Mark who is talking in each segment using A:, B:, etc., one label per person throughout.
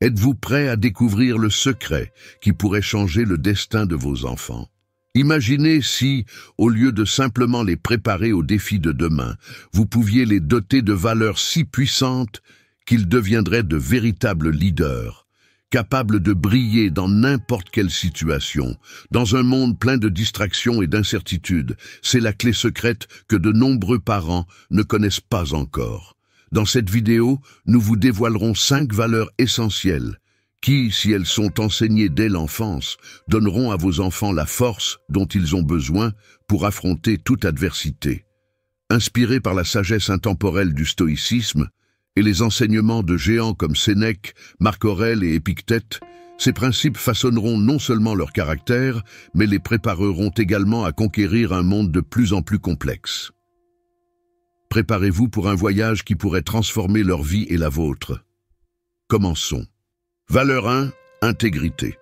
A: Êtes-vous prêt à découvrir le secret qui pourrait changer le destin de vos enfants? Imaginez si, au lieu de simplement les préparer aux défis de demain, vous pouviez les doter de valeurs si puissantes qu'ils deviendraient de véritables leaders, capables de briller dans n'importe quelle situation. Dans un monde plein de distractions et d'incertitudes, c'est la clé secrète que de nombreux parents ne connaissent pas encore. Dans cette vidéo, nous vous dévoilerons 5 valeurs essentielles qui, si elles sont enseignées dès l'enfance, donneront à vos enfants la force dont ils ont besoin pour affronter toute adversité. Inspirés par la sagesse intemporelle du stoïcisme et les enseignements de géants comme Sénèque, Marc Aurèle et Épictète, ces principes façonneront non seulement leur caractère, mais les prépareront également à conquérir un monde de plus en plus complexe. Préparez-vous pour un voyage qui pourrait transformer leur vie et la vôtre. Commençons. Valeur 1, intégrité.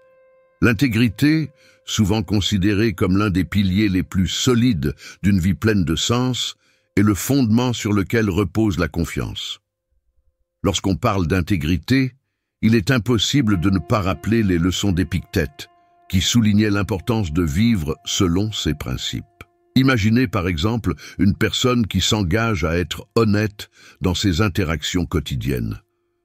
A: L'intégrité, souvent considérée comme l'un des piliers les plus solides d'une vie pleine de sens, est le fondement sur lequel repose la confiance. Lorsqu'on parle d'intégrité, il est impossible de ne pas rappeler les leçons d'Épictète, qui soulignaient l'importance de vivre selon ses principes. Imaginez par exemple une personne qui s'engage à être honnête dans ses interactions quotidiennes.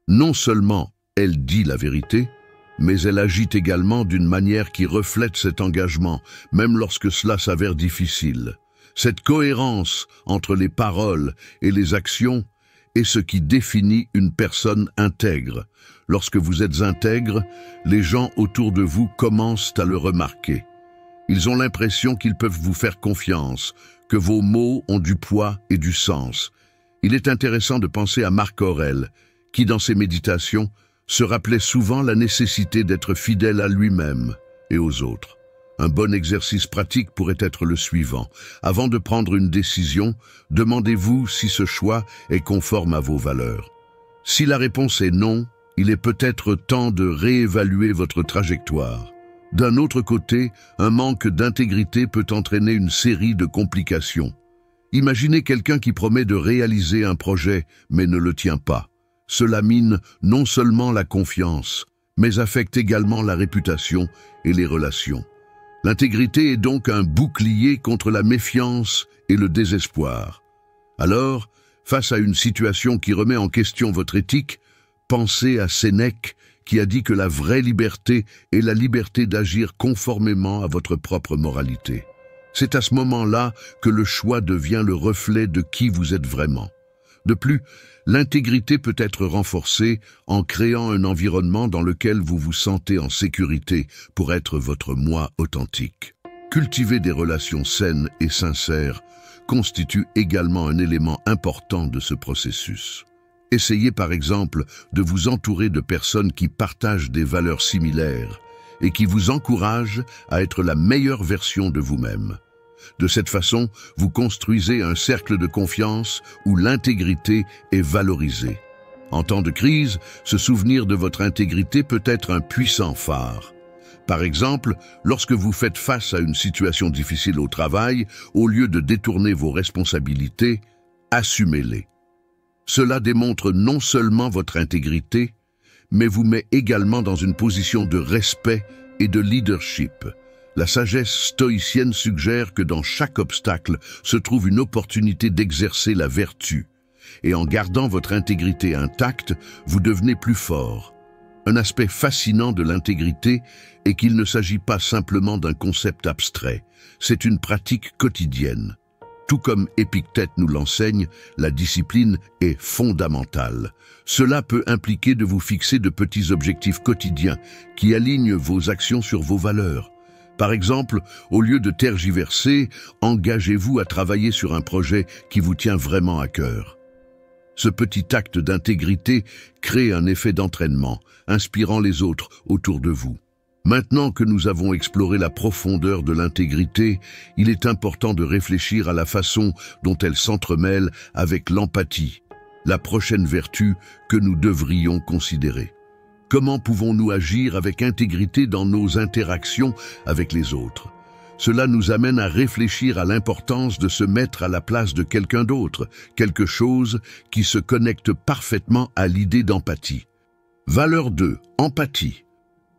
A: Non seulement elle dit la vérité, mais elle agit également d'une manière qui reflète cet engagement, même lorsque cela s'avère difficile. Cette cohérence entre les paroles et les actions est ce qui définit une personne intègre. Lorsque vous êtes intègre, les gens autour de vous commencent à le remarquer. Ils ont l'impression qu'ils peuvent vous faire confiance, que vos mots ont du poids et du sens. Il est intéressant de penser à Marc Aurèle, qui dans ses méditations se rappelait souvent la nécessité d'être fidèle à lui-même et aux autres. Un bon exercice pratique pourrait être le suivant. Avant de prendre une décision, demandez-vous si ce choix est conforme à vos valeurs. Si la réponse est non, il est peut-être temps de réévaluer votre trajectoire. D'un autre côté, un manque d'intégrité peut entraîner une série de complications. Imaginez quelqu'un qui promet de réaliser un projet, mais ne le tient pas. Cela mine non seulement la confiance, mais affecte également la réputation et les relations. L'intégrité est donc un bouclier contre la méfiance et le désespoir. Alors, face à une situation qui remet en question votre éthique, pensez à Sénèque qui a dit que la vraie liberté est la liberté d'agir conformément à votre propre moralité. C'est à ce moment-là que le choix devient le reflet de qui vous êtes vraiment. De plus, l'intégrité peut être renforcée en créant un environnement dans lequel vous vous sentez en sécurité pour être votre moi authentique. Cultiver des relations saines et sincères constitue également un élément important de ce processus. Essayez par exemple de vous entourer de personnes qui partagent des valeurs similaires et qui vous encouragent à être la meilleure version de vous-même. De cette façon, vous construisez un cercle de confiance où l'intégrité est valorisée. En temps de crise, se souvenir de votre intégrité peut être un puissant phare. Par exemple, lorsque vous faites face à une situation difficile au travail, au lieu de détourner vos responsabilités, assumez-les. Cela démontre non seulement votre intégrité, mais vous met également dans une position de respect et de leadership. La sagesse stoïcienne suggère que dans chaque obstacle se trouve une opportunité d'exercer la vertu. Et en gardant votre intégrité intacte, vous devenez plus fort. Un aspect fascinant de l'intégrité est qu'il ne s'agit pas simplement d'un concept abstrait, c'est une pratique quotidienne. Tout comme Épictète nous l'enseigne, la discipline est fondamentale. Cela peut impliquer de vous fixer de petits objectifs quotidiens qui alignent vos actions sur vos valeurs. Par exemple, au lieu de tergiverser, engagez-vous à travailler sur un projet qui vous tient vraiment à cœur. Ce petit acte d'intégrité crée un effet d'entraînement, inspirant les autres autour de vous. Maintenant que nous avons exploré la profondeur de l'intégrité, il est important de réfléchir à la façon dont elle s'entremêle avec l'empathie, la prochaine vertu que nous devrions considérer. Comment pouvons-nous agir avec intégrité dans nos interactions avec les autres? Cela nous amène à réfléchir à l'importance de se mettre à la place de quelqu'un d'autre, quelque chose qui se connecte parfaitement à l'idée d'empathie. Valeur 2. Empathie.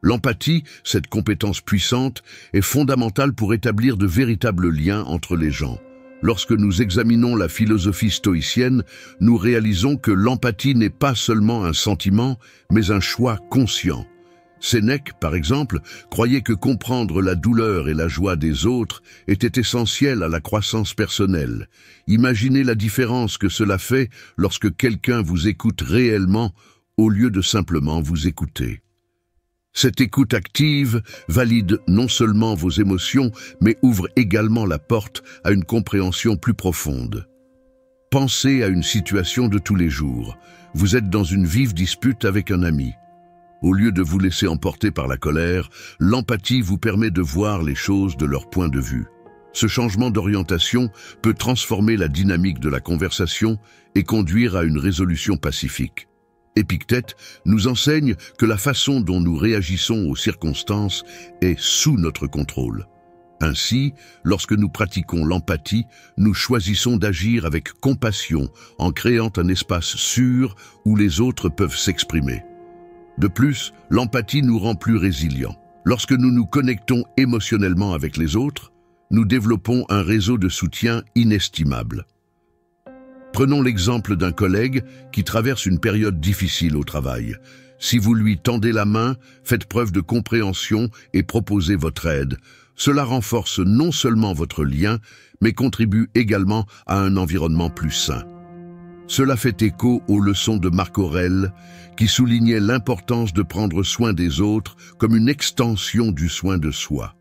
A: L'empathie, cette compétence puissante, est fondamentale pour établir de véritables liens entre les gens. Lorsque nous examinons la philosophie stoïcienne, nous réalisons que l'empathie n'est pas seulement un sentiment, mais un choix conscient. Sénèque, par exemple, croyait que comprendre la douleur et la joie des autres était essentiel à la croissance personnelle. Imaginez la différence que cela fait lorsque quelqu'un vous écoute réellement au lieu de simplement vous écouter. Cette écoute active valide non seulement vos émotions, mais ouvre également la porte à une compréhension plus profonde. Pensez à une situation de tous les jours. Vous êtes dans une vive dispute avec un ami. Au lieu de vous laisser emporter par la colère, l'empathie vous permet de voir les choses de leur point de vue. Ce changement d'orientation peut transformer la dynamique de la conversation et conduire à une résolution pacifique. Épictète nous enseigne que la façon dont nous réagissons aux circonstances est sous notre contrôle. Ainsi, lorsque nous pratiquons l'empathie, nous choisissons d'agir avec compassion en créant un espace sûr où les autres peuvent s'exprimer. De plus, l'empathie nous rend plus résilients. Lorsque nous nous connectons émotionnellement avec les autres, nous développons un réseau de soutien inestimable. Prenons l'exemple d'un collègue qui traverse une période difficile au travail. Si vous lui tendez la main, faites preuve de compréhension et proposez votre aide. Cela renforce non seulement votre lien, mais contribue également à un environnement plus sain. Cela fait écho aux leçons de Marc Aurèle, qui soulignait l'importance de prendre soin des autres comme une extension du soin de soi.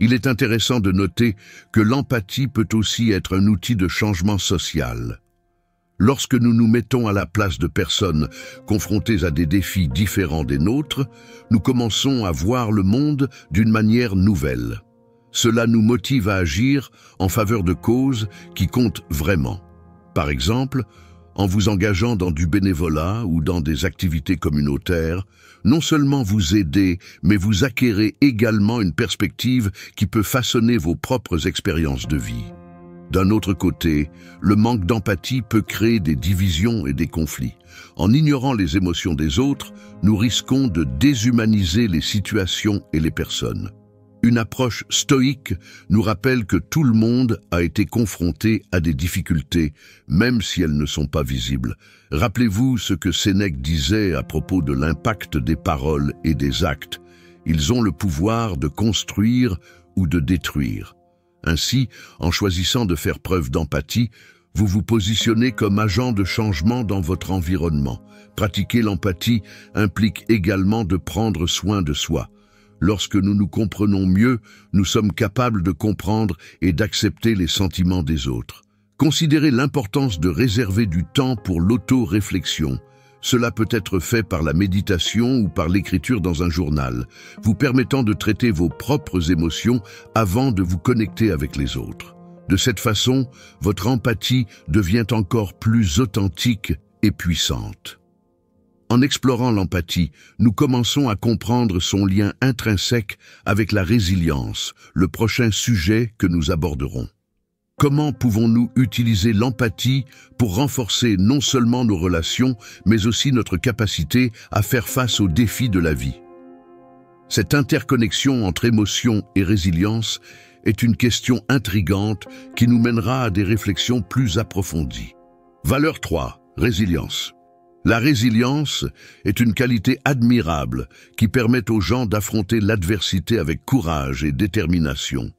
A: Il est intéressant de noter que l'empathie peut aussi être un outil de changement social. Lorsque nous nous mettons à la place de personnes confrontées à des défis différents des nôtres, nous commençons à voir le monde d'une manière nouvelle. Cela nous motive à agir en faveur de causes qui comptent vraiment. Par exemple, en vous engageant dans du bénévolat ou dans des activités communautaires, non seulement vous aidez, mais vous acquérez également une perspective qui peut façonner vos propres expériences de vie. D'un autre côté, le manque d'empathie peut créer des divisions et des conflits. En ignorant les émotions des autres, nous risquons de déshumaniser les situations et les personnes. Une approche stoïque nous rappelle que tout le monde a été confronté à des difficultés, même si elles ne sont pas visibles. Rappelez-vous ce que Sénèque disait à propos de l'impact des paroles et des actes. Ils ont le pouvoir de construire ou de détruire. Ainsi, en choisissant de faire preuve d'empathie, vous vous positionnez comme agent de changement dans votre environnement. Pratiquer l'empathie implique également de prendre soin de soi. Lorsque nous nous comprenons mieux, nous sommes capables de comprendre et d'accepter les sentiments des autres. Considérez l'importance de réserver du temps pour l'auto-réflexion. Cela peut être fait par la méditation ou par l'écriture dans un journal, vous permettant de traiter vos propres émotions avant de vous connecter avec les autres. De cette façon, votre empathie devient encore plus authentique et puissante. En explorant l'empathie, nous commençons à comprendre son lien intrinsèque avec la résilience, le prochain sujet que nous aborderons. Comment pouvons-nous utiliser l'empathie pour renforcer non seulement nos relations, mais aussi notre capacité à faire face aux défis de la vie? Cette interconnexion entre émotion et résilience est une question intrigante qui nous mènera à des réflexions plus approfondies. Valeur 3. Résilience. La résilience est une qualité admirable qui permet aux gens d'affronter l'adversité avec courage et détermination.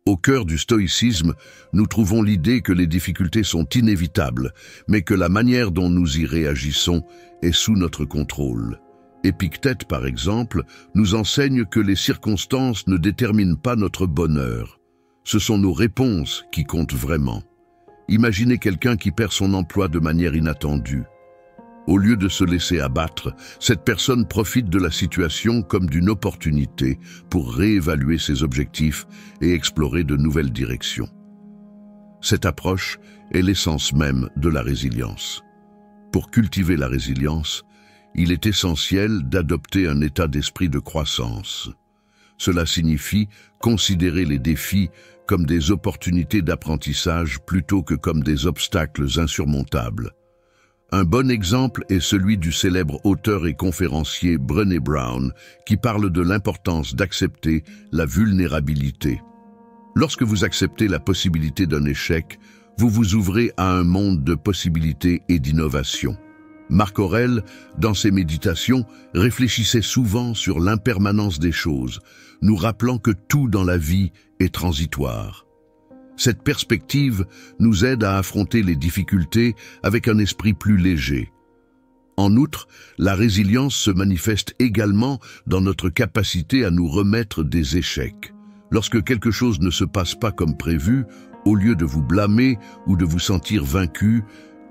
A: Au cœur du stoïcisme, nous trouvons l'idée que les difficultés sont inévitables, mais que la manière dont nous y réagissons est sous notre contrôle. Épictète, par exemple, nous enseigne que les circonstances ne déterminent pas notre bonheur. Ce sont nos réponses qui comptent vraiment. Imaginez quelqu'un qui perd son emploi de manière inattendue. Au lieu de se laisser abattre, cette personne profite de la situation comme d'une opportunité pour réévaluer ses objectifs et explorer de nouvelles directions. Cette approche est l'essence même de la résilience. Pour cultiver la résilience, il est essentiel d'adopter un état d'esprit de croissance. Cela signifie considérer les défis comme des opportunités d'apprentissage plutôt que comme des obstacles insurmontables. Un bon exemple est celui du célèbre auteur et conférencier Brené Brown, qui parle de l'importance d'accepter la vulnérabilité. Lorsque vous acceptez la possibilité d'un échec, vous vous ouvrez à un monde de possibilités et d'innovation. Marc Aurèle, dans ses méditations, réfléchissait souvent sur l'impermanence des choses, nous rappelant que tout dans la vie est transitoire. Cette perspective nous aide à affronter les difficultés avec un esprit plus léger. En outre, la résilience se manifeste également dans notre capacité à nous remettre des échecs. Lorsque quelque chose ne se passe pas comme prévu, au lieu de vous blâmer ou de vous sentir vaincu,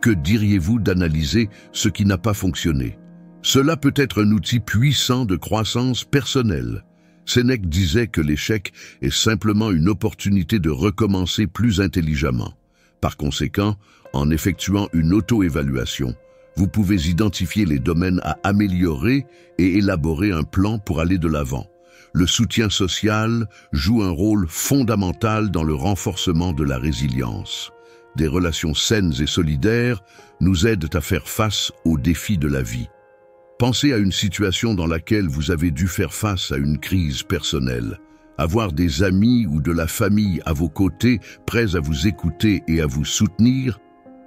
A: que diriez-vous d'analyser ce qui n'a pas fonctionné? Cela peut être un outil puissant de croissance personnelle. Sénèque disait que l'échec est simplement une opportunité de recommencer plus intelligemment. Par conséquent, en effectuant une auto-évaluation, vous pouvez identifier les domaines à améliorer et élaborer un plan pour aller de l'avant. Le soutien social joue un rôle fondamental dans le renforcement de la résilience. Des relations saines et solidaires nous aident à faire face aux défis de la vie. Pensez à une situation dans laquelle vous avez dû faire face à une crise personnelle. Avoir des amis ou de la famille à vos côtés, prêts à vous écouter et à vous soutenir,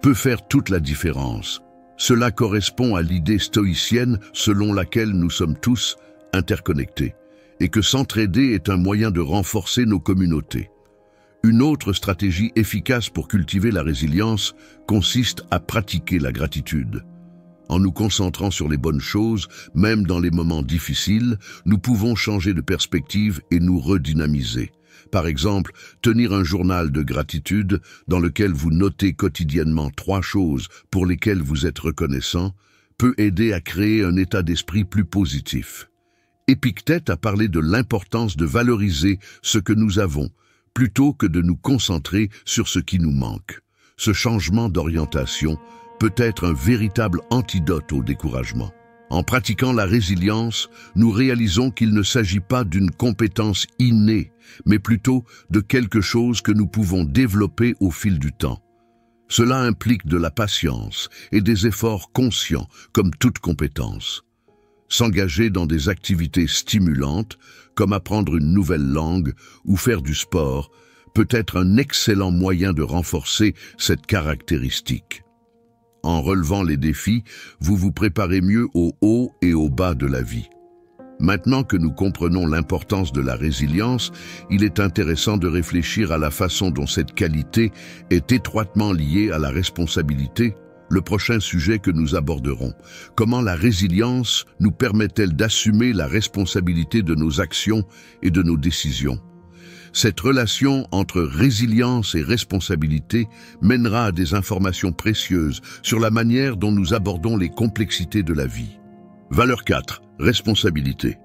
A: peut faire toute la différence. Cela correspond à l'idée stoïcienne selon laquelle nous sommes tous interconnectés, et que s'entraider est un moyen de renforcer nos communautés. Une autre stratégie efficace pour cultiver la résilience consiste à pratiquer la gratitude. En nous concentrant sur les bonnes choses, même dans les moments difficiles, nous pouvons changer de perspective et nous redynamiser. Par exemple, tenir un journal de gratitude dans lequel vous notez quotidiennement 3 choses pour lesquelles vous êtes reconnaissant peut aider à créer un état d'esprit plus positif. Épictète a parlé de l'importance de valoriser ce que nous avons, plutôt que de nous concentrer sur ce qui nous manque. Ce changement d'orientation peut être un véritable antidote au découragement. En pratiquant la résilience, nous réalisons qu'il ne s'agit pas d'une compétence innée, mais plutôt de quelque chose que nous pouvons développer au fil du temps. Cela implique de la patience et des efforts conscients, comme toute compétence. S'engager dans des activités stimulantes, comme apprendre une nouvelle langue ou faire du sport, peut être un excellent moyen de renforcer cette caractéristique. En relevant les défis, vous vous préparez mieux au haut et au bas de la vie. Maintenant que nous comprenons l'importance de la résilience, il est intéressant de réfléchir à la façon dont cette qualité est étroitement liée à la responsabilité, le prochain sujet que nous aborderons. Comment la résilience nous permet-elle d'assumer la responsabilité de nos actions et de nos décisions? Cette relation entre résilience et responsabilité mènera à des informations précieuses sur la manière dont nous abordons les complexités de la vie. Valeur 4. Responsabilité.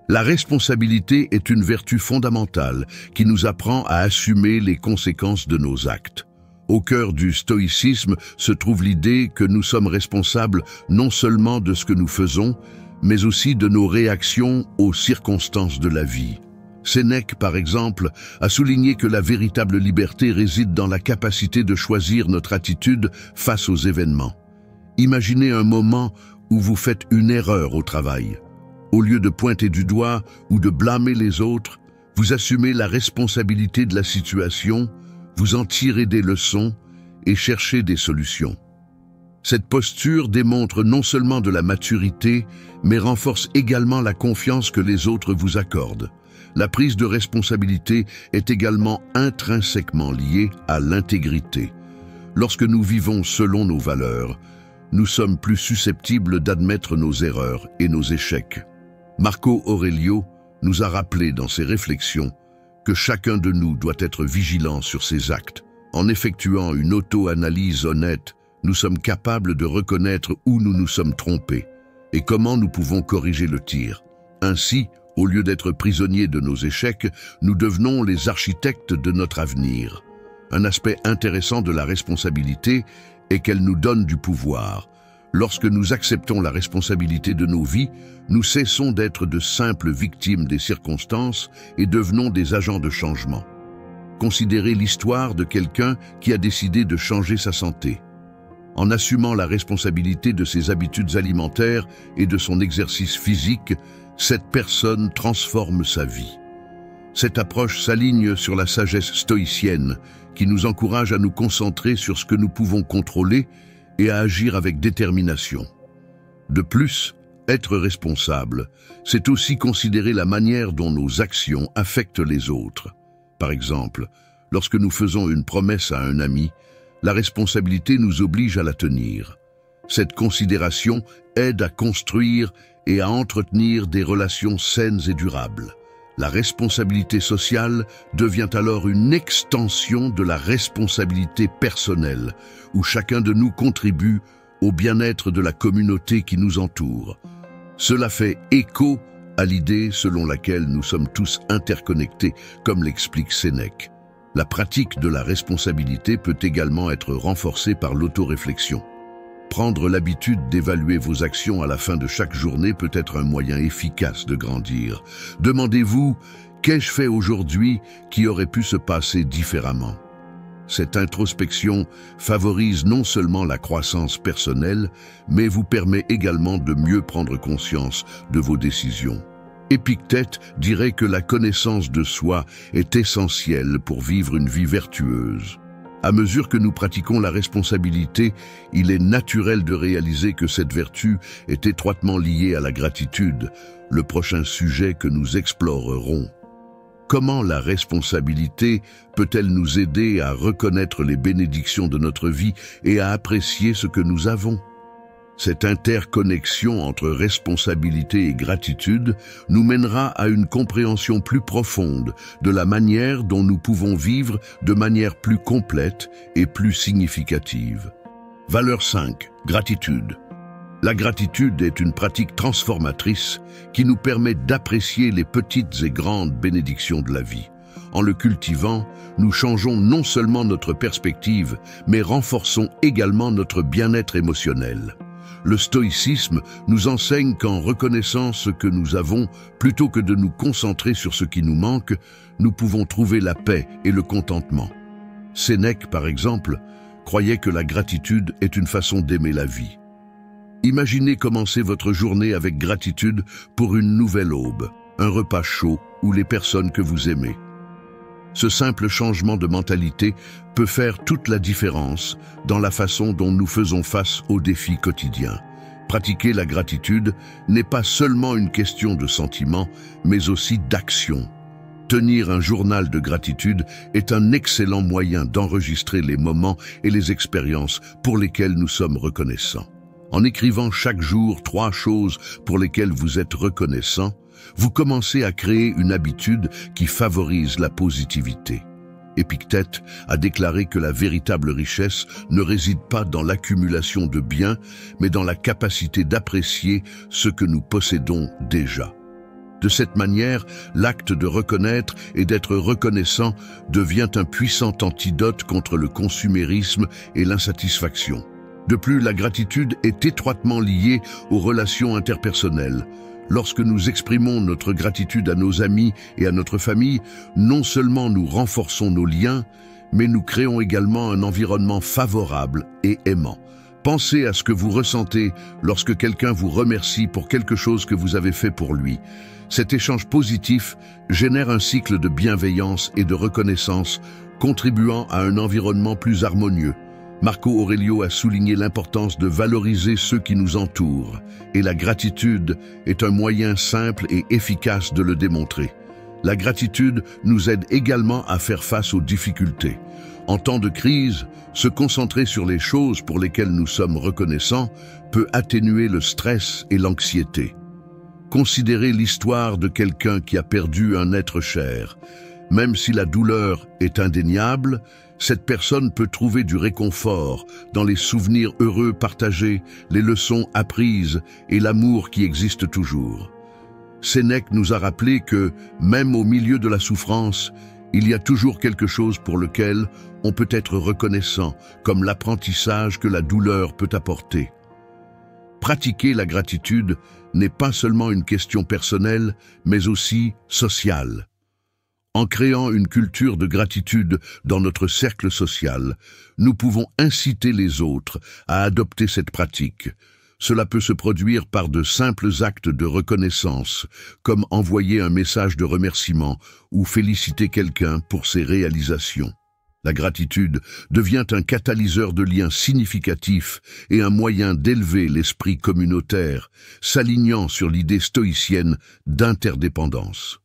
A: La responsabilité est une vertu fondamentale qui nous apprend à assumer les conséquences de nos actes. Au cœur du stoïcisme se trouve l'idée que nous sommes responsables non seulement de ce que nous faisons, mais aussi de nos réactions aux circonstances de la vie. Sénèque, par exemple, a souligné que la véritable liberté réside dans la capacité de choisir notre attitude face aux événements. Imaginez un moment où vous faites une erreur au travail. Au lieu de pointer du doigt ou de blâmer les autres, vous assumez la responsabilité de la situation, vous en tirez des leçons et cherchez des solutions. Cette posture démontre non seulement de la maturité, mais renforce également la confiance que les autres vous accordent. La prise de responsabilité est également intrinsèquement liée à l'intégrité. Lorsque nous vivons selon nos valeurs, nous sommes plus susceptibles d'admettre nos erreurs et nos échecs. Marco Aurelio nous a rappelé dans ses réflexions que chacun de nous doit être vigilant sur ses actes. En effectuant une auto-analyse honnête, nous sommes capables de reconnaître où nous nous sommes trompés et comment nous pouvons corriger le tir. Ainsi, au lieu d'être prisonniers de nos échecs, nous devenons les architectes de notre avenir. Un aspect intéressant de la responsabilité est qu'elle nous donne du pouvoir. Lorsque nous acceptons la responsabilité de nos vies, nous cessons d'être de simples victimes des circonstances et devenons des agents de changement. Considérez l'histoire de quelqu'un qui a décidé de changer sa santé. En assumant la responsabilité de ses habitudes alimentaires et de son exercice physique, cette personne transforme sa vie. Cette approche s'aligne sur la sagesse stoïcienne, qui nous encourage à nous concentrer sur ce que nous pouvons contrôler et à agir avec détermination. De plus, être responsable, c'est aussi considérer la manière dont nos actions affectent les autres. Par exemple, lorsque nous faisons une promesse à un ami, la responsabilité nous oblige à la tenir. Cette considération aide à construire et à entretenir des relations saines et durables. La responsabilité sociale devient alors une extension de la responsabilité personnelle, où chacun de nous contribue au bien-être de la communauté qui nous entoure. Cela fait écho à l'idée selon laquelle nous sommes tous interconnectés, comme l'explique Sénèque. La pratique de la responsabilité peut également être renforcée par l'autoréflexion. Prendre l'habitude d'évaluer vos actions à la fin de chaque journée peut être un moyen efficace de grandir. Demandez-vous, qu'ai-je fait aujourd'hui qui aurait pu se passer différemment? Cette introspection favorise non seulement la croissance personnelle, mais vous permet également de mieux prendre conscience de vos décisions. Épictète dirait que la connaissance de soi est essentielle pour vivre une vie vertueuse. À mesure que nous pratiquons la responsabilité, il est naturel de réaliser que cette vertu est étroitement liée à la gratitude, le prochain sujet que nous explorerons. Comment la responsabilité peut-elle nous aider à reconnaître les bénédictions de notre vie et à apprécier ce que nous avons? Cette interconnexion entre responsabilité et gratitude nous mènera à une compréhension plus profonde de la manière dont nous pouvons vivre de manière plus complète et plus significative. Valeur 5. Gratitude. La gratitude est une pratique transformatrice qui nous permet d'apprécier les petites et grandes bénédictions de la vie. En le cultivant, nous changeons non seulement notre perspective, mais renforçons également notre bien-être émotionnel. Le stoïcisme nous enseigne qu'en reconnaissant ce que nous avons, plutôt que de nous concentrer sur ce qui nous manque, nous pouvons trouver la paix et le contentement. Sénèque, par exemple, croyait que la gratitude est une façon d'aimer la vie. Imaginez commencer votre journée avec gratitude pour une nouvelle aube, un repas chaud ou les personnes que vous aimez. Ce simple changement de mentalité peut faire toute la différence dans la façon dont nous faisons face aux défis quotidiens. Pratiquer la gratitude n'est pas seulement une question de sentiment, mais aussi d'action. Tenir un journal de gratitude est un excellent moyen d'enregistrer les moments et les expériences pour lesquels nous sommes reconnaissants. En écrivant chaque jour 3 choses pour lesquelles vous êtes reconnaissant, vous commencez à créer une habitude qui favorise la positivité. Épictète a déclaré que la véritable richesse ne réside pas dans l'accumulation de biens, mais dans la capacité d'apprécier ce que nous possédons déjà. De cette manière, l'acte de reconnaître et d'être reconnaissant devient un puissant antidote contre le consumérisme et l'insatisfaction. De plus, la gratitude est étroitement liée aux relations interpersonnelles. Lorsque nous exprimons notre gratitude à nos amis et à notre famille, non seulement nous renforçons nos liens, mais nous créons également un environnement favorable et aimant. Pensez à ce que vous ressentez lorsque quelqu'un vous remercie pour quelque chose que vous avez fait pour lui. Cet échange positif génère un cycle de bienveillance et de reconnaissance, contribuant à un environnement plus harmonieux. Marco Aurelio a souligné l'importance de valoriser ceux qui nous entourent, et la gratitude est un moyen simple et efficace de le démontrer. La gratitude nous aide également à faire face aux difficultés. En temps de crise, se concentrer sur les choses pour lesquelles nous sommes reconnaissants peut atténuer le stress et l'anxiété. Considérez l'histoire de quelqu'un qui a perdu un être cher. Même si la douleur est indéniable, cette personne peut trouver du réconfort dans les souvenirs heureux partagés, les leçons apprises et l'amour qui existe toujours. Sénèque nous a rappelé que, même au milieu de la souffrance, il y a toujours quelque chose pour lequel on peut être reconnaissant, comme l'apprentissage que la douleur peut apporter. Pratiquer la gratitude n'est pas seulement une question personnelle, mais aussi sociale. En créant une culture de gratitude dans notre cercle social, nous pouvons inciter les autres à adopter cette pratique. Cela peut se produire par de simples actes de reconnaissance, comme envoyer un message de remerciement ou féliciter quelqu'un pour ses réalisations. La gratitude devient un catalyseur de liens significatifs et un moyen d'élever l'esprit communautaire, s'alignant sur l'idée stoïcienne d'interdépendance.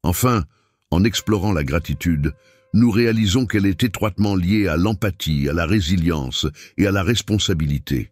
A: Enfin, en explorant la gratitude, nous réalisons qu'elle est étroitement liée à l'empathie, à la résilience et à la responsabilité.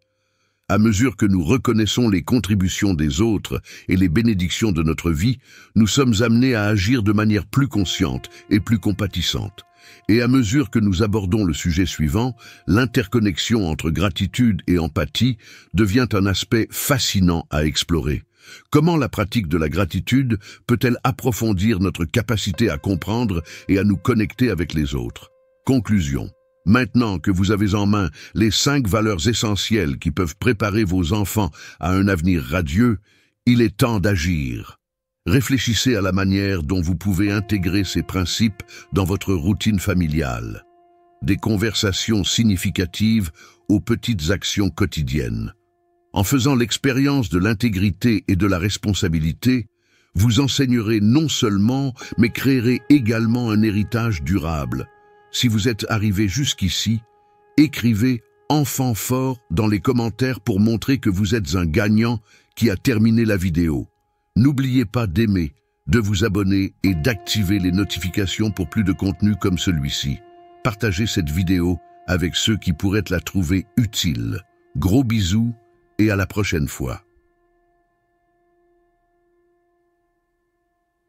A: À mesure que nous reconnaissons les contributions des autres et les bénédictions de notre vie, nous sommes amenés à agir de manière plus consciente et plus compatissante. Et à mesure que nous abordons le sujet suivant, l'interconnexion entre gratitude et empathie devient un aspect fascinant à explorer. Comment la pratique de la gratitude peut-elle approfondir notre capacité à comprendre et à nous connecter avec les autres? Conclusion. Maintenant que vous avez en main les 5 valeurs essentielles qui peuvent préparer vos enfants à un avenir radieux, il est temps d'agir. Réfléchissez à la manière dont vous pouvez intégrer ces principes dans votre routine familiale. Des conversations significatives aux petites actions quotidiennes. En faisant l'expérience de l'intégrité et de la responsabilité, vous enseignerez non seulement, mais créerez également un héritage durable. Si vous êtes arrivé jusqu'ici, écrivez « Enfant fort » dans les commentaires pour montrer que vous êtes un gagnant qui a terminé la vidéo. N'oubliez pas d'aimer, de vous abonner et d'activer les notifications pour plus de contenu comme celui-ci. Partagez cette vidéo avec ceux qui pourraient la trouver utile. Gros bisous et à la prochaine fois.